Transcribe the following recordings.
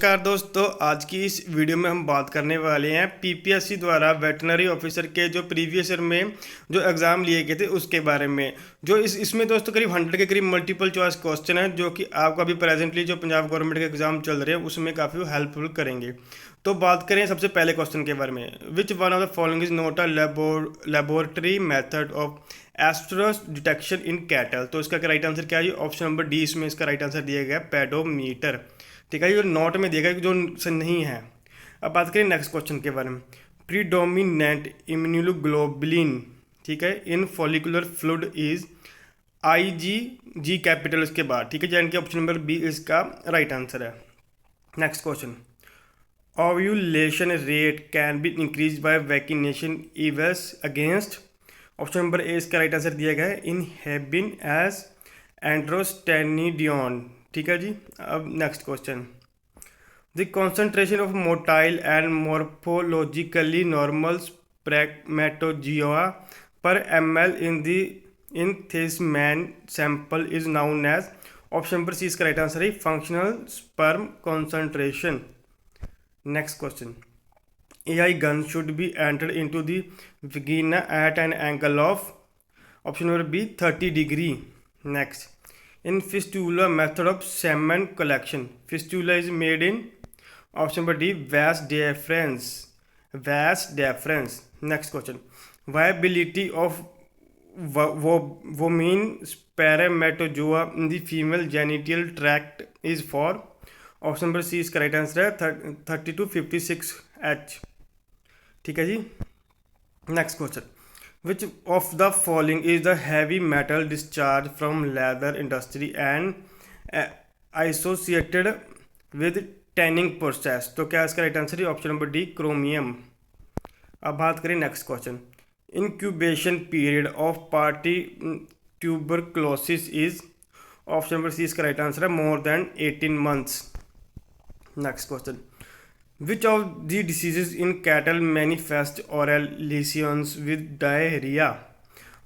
नमस्कार दोस्तों, आज की इस वीडियो में हम बात करने वाले हैं पीपीएससी द्वारा वेटनरी ऑफिसर के जो प्रीवियस ईयर में जो एग्ज़ाम लिए गए थे उसके बारे में। जो इसमें दोस्तों करीब 100 के करीब मल्टीपल चॉइस क्वेश्चन है जो कि आपको अभी प्रेजेंटली जो पंजाब गवर्नमेंट के एग्ज़ाम चल रहे हैं उसमें काफ़ी हेल्पफुल करेंगे। तो बात करें सबसे पहले क्वेश्चन के बारे में, which one of the following is not a laboratory method of Astros detection in cattle. तो इसका राइट आंसर क्या है? ऑप्शन नंबर डी इसमें इसका राइट आंसर दिया गया पेडोमीटर। ठीक है, ये नोट में दिया गया जो नहीं है। अब बात करें नेक्स्ट क्वेश्चन के बारे में, प्रीडोमिनेंट इम्यूनोग्लोबुलिन, ठीक है, in follicular fluid is G capital उसके बाद, ठीक है, यानी कि ऑप्शन नंबर बी इसका राइट आंसर है। Next question, ovulation rate can be increase by vaccination ewes against. Option number A इसका राइट आंसर दिया गया है इनहेबिन एज एंड्रोस्टेनिडियन। ठीक है जी। अब next question, the concentration of motile and morphologically normal spermatozoa per ml in this man sample is known as. Option number C इसका right answer है functional sperm concentration. Next question, AI gun should be entered into the vagina at an angle of, option number B 30 degree. Next, in fistula method of semen collection, fistula is made in, option number D vas deferens. Next question, viability of women spermatozoa in the female genital tract is for, option number C इसका right answer है 30 to 56H। ठीक है जी। Next question, which of the following is the heavy metal discharge from leather industry and associated with tanning process. तो क्या इसका right answer है? Option number D chromium. अब बात करें next question, incubation period of paratuberculosis is, option number C इसका right answer है more than 18 months। Next question, which of the diseases in cattle manifest oral lesions with diarrhea?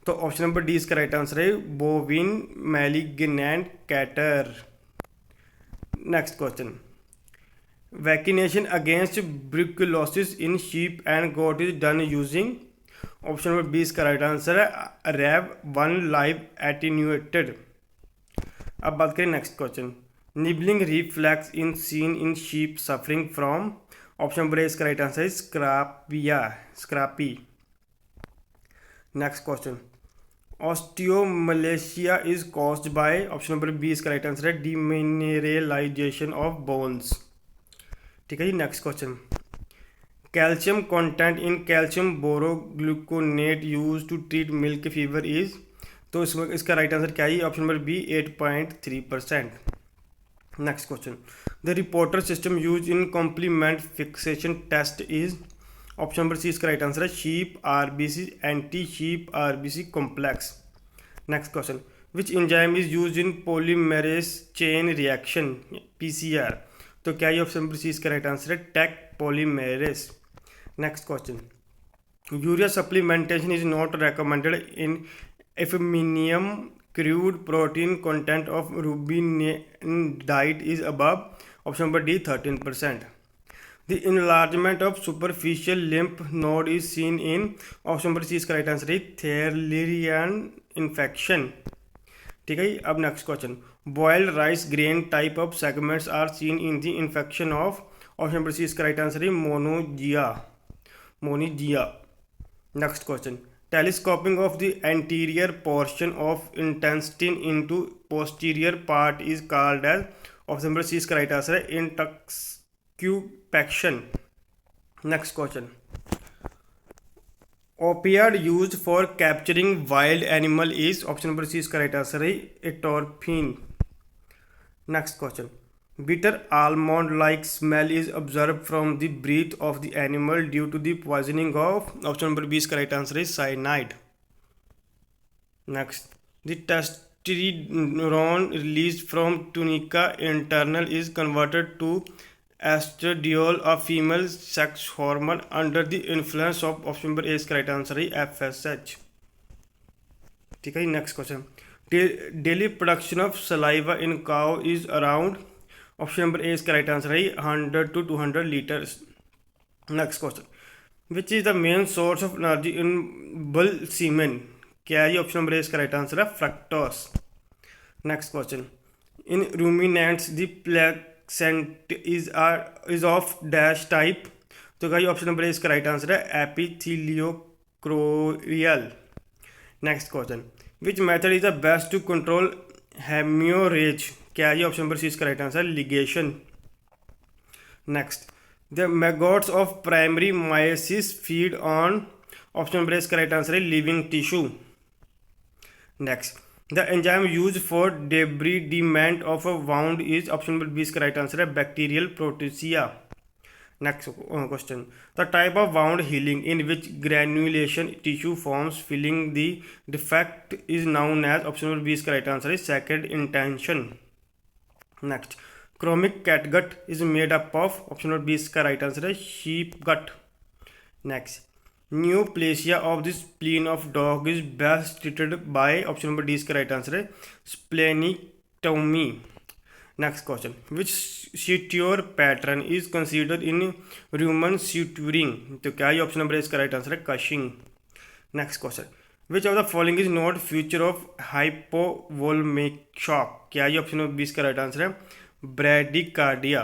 तो option number D इसका right answer है bovine malignant catarrh. Next question, vaccination against brucellosis in sheep and goat is done using, option number B इसका right answer है Rev 1 live attenuated. अब बात करें next question, nibbling reflex in seen in sheep suffering from, option number A इसका right answer है scrapie. Next question, osteomalacia is caused by, option number B इसका right answer है demineralization of bones. ठीक है जी। Next question, calcium content in calcium borogluconate use to treat milk fever is, तो इसका right answer क्या है? Option number B 8.3%। Next question, the reporter system use in complement fixation test is, option number C इसका right answer है sheep RBC anti sheep RBC complex. Next question, which enzyme is use in polymerase chain reaction PCR, तो क्या ये option number C इसका right answer है taq polymerase. Next question, urea supplementation is not recommended in if crude protein content of ruminant diet is above, option number D 13%. The enlargement of superficial lymph node is seen in, option number C इसका right answer है theilerian infection. ठीक है। अब next question, boiled rice grain type of segments are seen in the infection of, option number C इसका right answer है moniezia. Next question, telescoping of the anterior portion of intestine into posterior part is called as, option number C इसका right answer है intussusception. Next question, opioid used for capturing wild animal is, option number C इसका right answer है etorphine. Next question, bitter almond like smell is observed from the breath of the animal due to the poisoning of, option number B इसका right answer है cyanide। Next, the testosterone released from tunica internal is converted to estradiol, a female sex hormone, under the influence of, option number A इसका right answer है FSH। ठीक है। Next question, daily production of saliva in cow is around, option number A इसका right answer है 100 to 200 litres. Next question, which is the main source of energy in bull semen? क्या है ये? Option number A इसका right answer है fructose. Next question, in ruminants the placenta is of dash type? तो क्या option number A इसका right answer है epitheliochorial. Next question, which method is the best to control haemorrhage? क्या है ये? Option number C इसका right answer है ligation. Next, the maggots of primary myiasis feed on? Option number A इसका right answer है living tissue. Next, the enzyme use for debridement of a wound is? Option number B इसका right answer है bacterial protease. Next question, the type of wound healing in which ग्रैन्युलेशन tissue forms filling the defect is known as? Option number B इसका right answer है second intention. Next, chromic catgut is made up of? Option number B इसका right answer है sheep gut. Next, neoplasia of the spleen of dog is best treated by? Option number D इसका right answer है splenectomy. Next question, which suture pattern is considered in human suturing? तो क्या ये option number है इसका right answer है Cushing. Next question, which of the following is not feature of hypovolaemic shock? क्या ये ऑप्शन नंबर बी इसका right answer है bradycardia.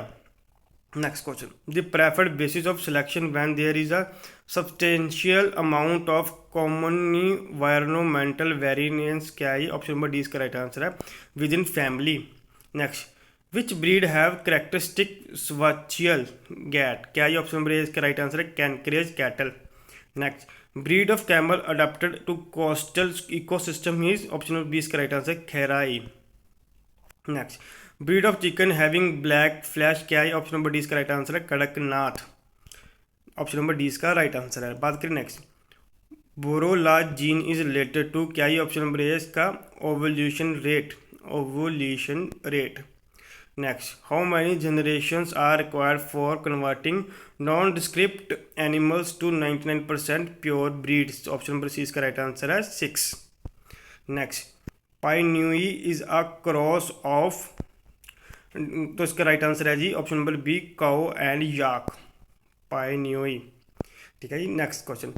Next question, the preferred basis of selection when there is a substantial amount of common environmental variance? क्या है? Option number D इसका right answer है within family. Next, which breed have characteristic स्वाचियल gait? क्या ये option number A इसका right answer है Kankrej cattle. Next, breed of camel adapted to coastal ecosystem is? Option number B इसका right answer है Kharai. Next, breed of chicken having black flesh? क्या है? Option number D इसका right answer है Kadaknath. Option number D इसका right answer है। बात करें next, Booroola gene is related to? क्या ये ऑप्शन नंबर ए इसका ovulation rate. Next, how many generations are required for converting nondescript animals to 99% pure breeds? Option number C इसका right answer है 6। Next, Pien Niu is a cross of? तो इसका right answer है जी option number B cow and yak, Pien Niu. ठीक है जी। Next question,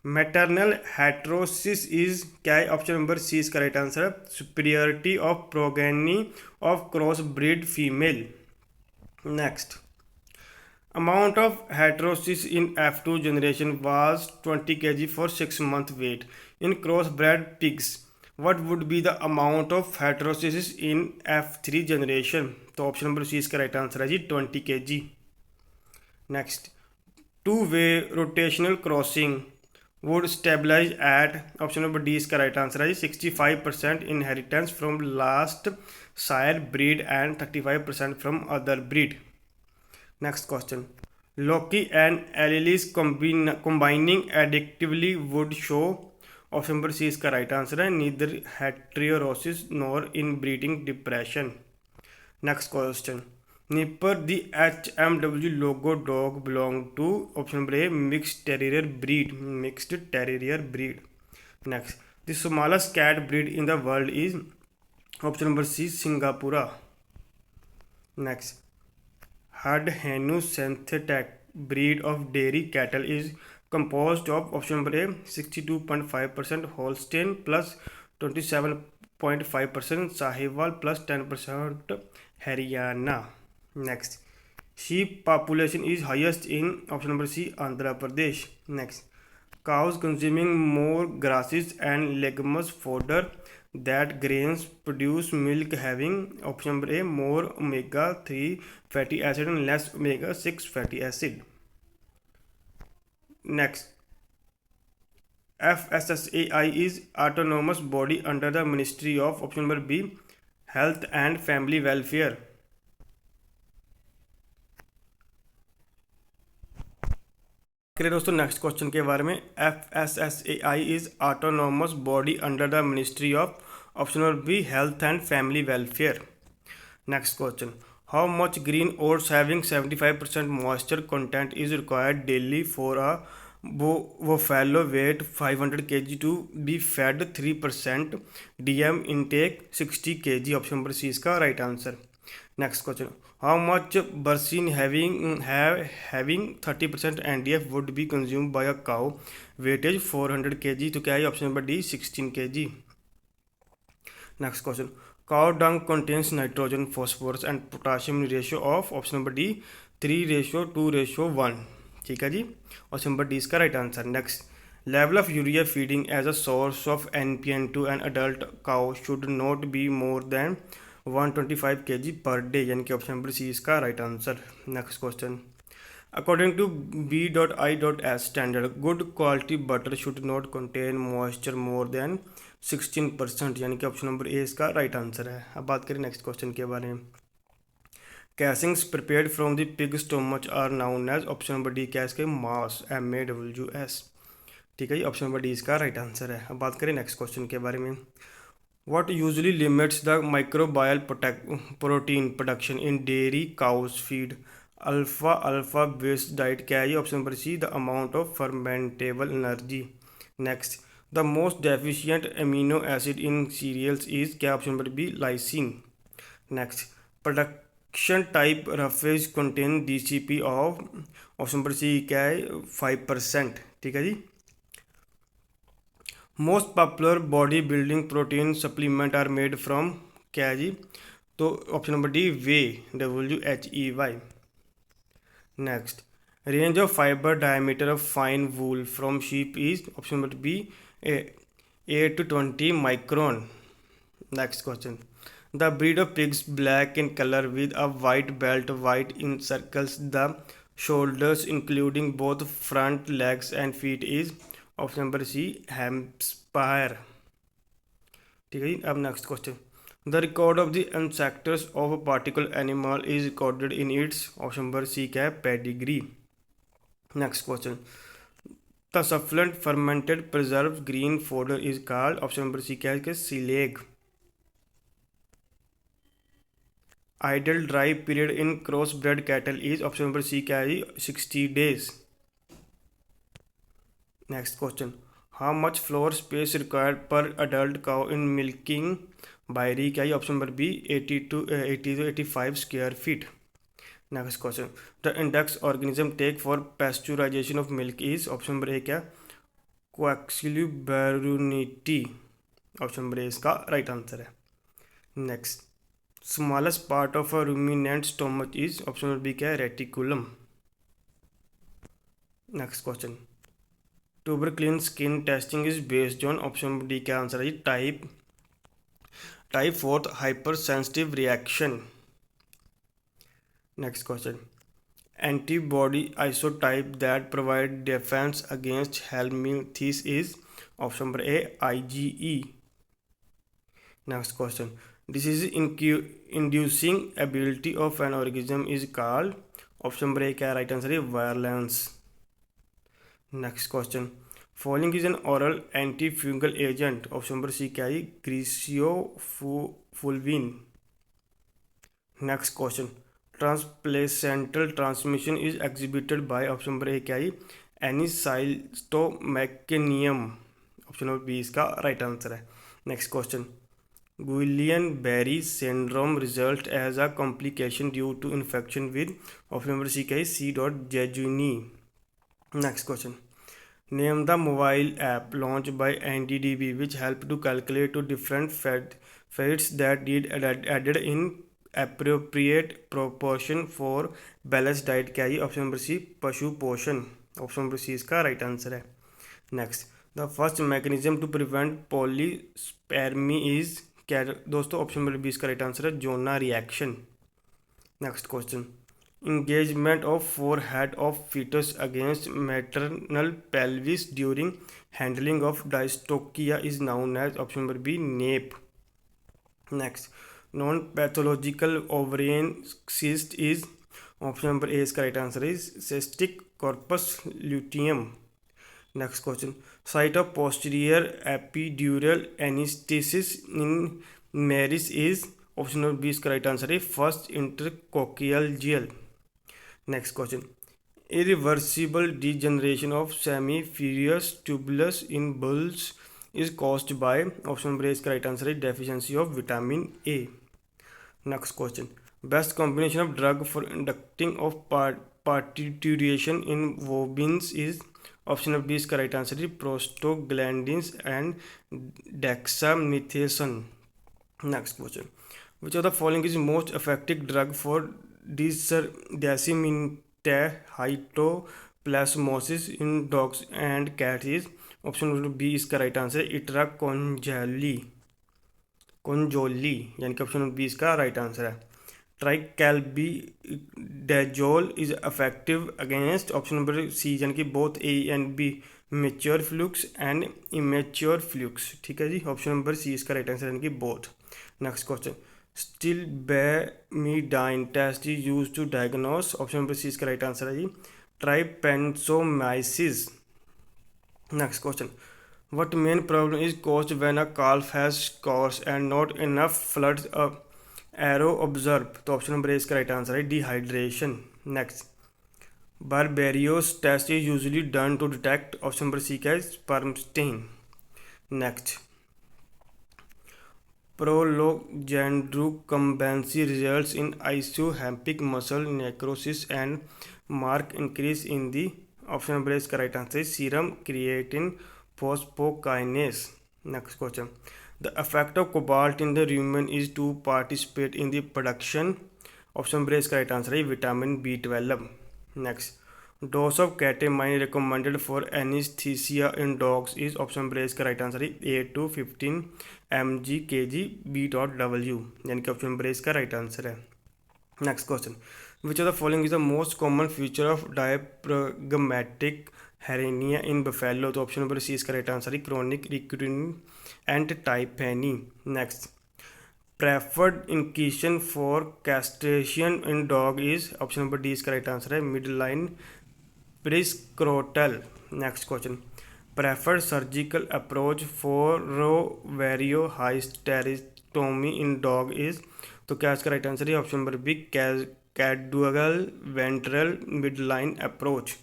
maternal heterosis is? क्या है? ऑप्शन नंबर सी इसका राइट आंसर है superiority of progeny of cross breed female. Next, amount of heterosis in F2 generation was 20 kg for 6 month weight in cross bred pigs. What would be the amount of heterosis in F3 generation? तो option number C इसका right answer है जी 20 kg। Next, two way rotational crossing would stabilise at? Option number D इसका right answer है 65% inheritance from last sire breed and 35% from other breed. Next question, loci and alleles combining additively would show? Option number C इसका right answer है neither heterosis nor in breeding depression. Next question, Nipper, the HMW logo dog belong to? Option number A mixed terrier breed, mixed terrier breed. Next, the smallest cat breed in the world is? Option number C Singapura. Next, हड हेनु synthetic breed of dairy cattle is composed of? Option number A 62.5% Holstein plus 27.5% Sahiwal plus 10% Haryana. Next, sheep population is highest in? Option number C Andhra Pradesh. Next, cows consuming more grasses and leguminous fodder that grains produce milk having? Option number A more omega 3 fatty acid and less omega 6 fatty acid। Next, FSSAI is autonomous body under the ministry of? Option number B health and family welfare। करें दोस्तों next question के बारे में, FSSAI is autonomous body under the ministry of? Option number B health and family welfare. Next question, how much green oats having 75% moisture content is required daily for a buffalo weight 500 kg to be fed 3% DM intake 60 kg? Option number C इसका right answer. Next question, How much Bursin having 30% NDF would be consumed by a cow? Weightage 400 kg. तो क्या है option number D 16 kg. Next question. Cow dung contains nitrogen, phosphorus and potassium ratio of option number D 3:2:1. ठीक है जी, option number D इसका right answer. Next, level of urea feeding as a source of NPN to an adult cow should not be more than 125 kg per day, यानी कि option number C इसका right answer. Next question. According to B.I.S standard, good quality butter should not contain moisture more than 16%, यानी कि option number A इसका right answer है. अब बात करें नेक्स्ट क्वेश्चन के बारे में. Casings prepared from the pig stomach are known as option number D क्या इसके मास MAWS. ठीक है जी, ऑप्शन नंबर डी इसका राइट आंसर है. अब बात करें नेक्स्ट क्वेश्चन के बारे में. What usually limits the microbial protein production in dairy cows feed? Alfalfa based diet क्या है ये option number C the amount of fermentable energy. Next, the most deficient amino acid in cereals is क्या option number B lysine. Next, production type roughage contain DCP of option number C क्या है 5%. ठीक है जी. Most popular body building protein supplement are made from क्या है जी, तो option number D whey WHEY. Next, range of fibre diameter of fine wool from sheep is option number B 8 to 20 micron. Next question. The breed of pigs black in colour with a white belt white in circles the shoulders including both front legs and feet is option number C Hampshire. ठीक है जी. अब next question. The record of the ancestors of a particular animal is recorded in its option number C क्या है pedigree. Next question. The succulent fermented preserve green fodder is called option number C क्या है silage. Ideal dry period in cross bred cattle is option number C क्या है 60 days. Next question. How much floor space required per adult cow in milking byre क्या है option number B 80 to 85 square feet. Next question. The index organism take for pasteurisation of milk is option number A क्या Coxiella burnetii. Option number A इसका right answer है. Next, smallest part of a ruminant stomach is option number B क्या है reticulum. Next question. Tuberculin skin testing is based on option number D क्या answer है type 4 hypersensitive reaction. Next question. Antibody isotype that provide defence against helminths is option number A IgE. Next question. Disease inducing ability of an organism is called option number A क्या right answer है violence. Next question. Following is an oral antifungal agent option number C क्या है griseofulvin. Next question. Transplacental transmission is exhibited by option number A क्या है Ancylostoma caninum. Option number B इसका right answer है. Next question. Guillain Barre syndrome result as a complication due to infection with option number C क्या है C.jejuni. Next question. Name the mobile app launched by NDDB which help to calculate to different fats that need added in appropriate proportion for balanced diet क्या है option number सी पशु पोषण. Option number C इसका right answer है. Next, the first mechanism to prevent polyspermy is क्या दोस्तों option number B इसका right answer है zona reaction. Next question. Engagement of forehead of fetus against maternal pelvis during handling of dystocia is known as option number B NAPE. Next, non-pathological ovarian cyst is option number A is correct answer is cystic corpus luteum. Next question. Site of posterior epidural anesthesis in Maris is option number B is correct answer is first intercoccygeal gel. Next question. Irreversible degeneration of semiferious tubulus in bulls is caused by option number A is correct answer is deficiency of vitamin A. Next question. Best combination of drug for inducting of parturition in bovines is option number B इसका right answer है prostaglandins and dexamethasone. Next question, which of the following is most effective drug for disseminated histoplasmosis in dogs and cats is option number B इसका right answer है itraconazole यानी कि option number B इसका right answer है। Triclabendazole is effective against option number C यानी कि both A and B mature flukes and immature flukes. ठीक है जी, ऑप्शन नंबर सी इसका राइट आंसर यानी कि both. Next question, stilbamidine test is use to diagnose option number C इसका right answer है जी trypanosomiasis. Next question, what main problem is caused when a calf has scars and not enough fluid arrow observed? तो option number A इसका right answer है dehydration. Next, Barberio's test is usually done to detect option number C का है sperm stain. Next, prolongedrucumbency results in ischemic muscle necrosis and marked increase in the option number A इसका right answer है serum creatine phosphokinase. Next question, the effect of cobalt in the rumen is to participate in the production option number is correct answer है vitamin B12. Next, dose of ketamine recommended for anesthesia in dogs is option number is correct answer है 8 to 15 mg kg B.W यानी कि option number इसका right answer है। Next question, which of the following is the most common feature of diaphragmatic hernia in buffalo? तो option number C इसका right answer है chronic recurrent and tympani. Next, preferred indication for castration in dog is option number D इसका right answer है midline prescrotal. Next question, preferred surgical approach for variohysterectomy in dog is तो क्या इसका right answer है option number B caudal ventral midline approach.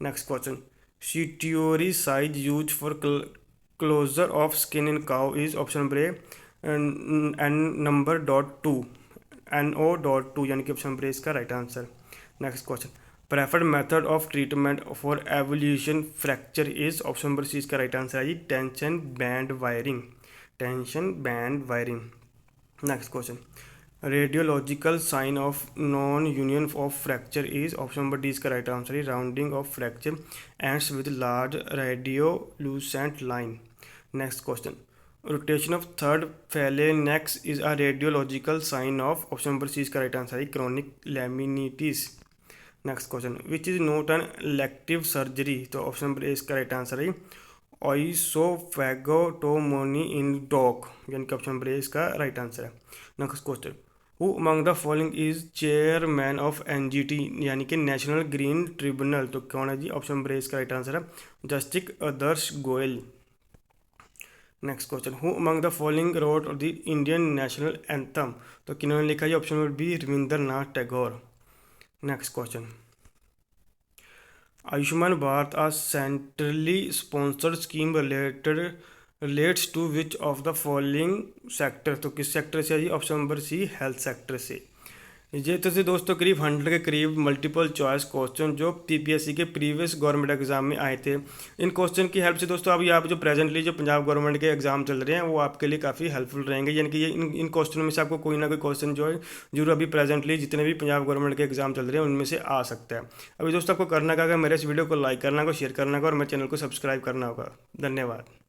Next question, suture size use for closure of skin in cow is option number A NO.2 यानी कि option number A इसका right answer. Next question, preferred method of treatment for avulsion fracture is option number C इसका right answer है tension band wiring. Next question, radiological sign of non union of fracture is option number D इसका right answer है rounding of fracture ends with large radiolucent line. Next question, rotation of third phalanx is a radiological sign of option number C इसका right answer है chronic laminitis. Next question, which is not an elective surgery तो option number A इसका right answer है ओइसोफैगोटोमोनी in dog यानी कि option number A इसका right answer है। Next question, who among the following is chairman of NGT यानी कि national green tribunal तो कौन है जी ऑप्शन नंबर ए इसका राइट आंसर है justice Adarsh Goyal. Next question, who among the following wrote the Indian national anthem तो किन्होंने लिखा है option number B Rabindranath Tagore. Next question, Ayushman Bharat a centrally sponsored scheme relates to which of the following sector तो किस सेक्टर से है जी option number C health sector से। ये तो से दोस्तों करीब 100 के करीब मल्टीपल चॉइस क्वेश्चन जो PPSC के प्रीवियस गवर्नमेंट एग्जाम में आए थे। इन क्वेश्चन की हेल्प से दोस्तों अभी आप जो प्रेजेंटली जो पंजाब गवर्नमेंट के एग्जाम चल रहे हैं वो आपके लिए काफ़ी हेल्पफुल रहेंगे यानी कि ये इन क्वेश्चनों में से आपको कोई ना कोई क्वेश्चन जो है जरूर अभी प्रेजेंटली जितने भी पंजाब गवर्नमेंट के एग्जाम चल रहे हैं उनमें से आ सकता है। अभी दोस्तों आपको करना होगा मेरे इस वीडियो को लाइक करना होगा शेयर करना होगा और मेरे चैनल को सब्सक्राइब करना होगा। धन्यवाद।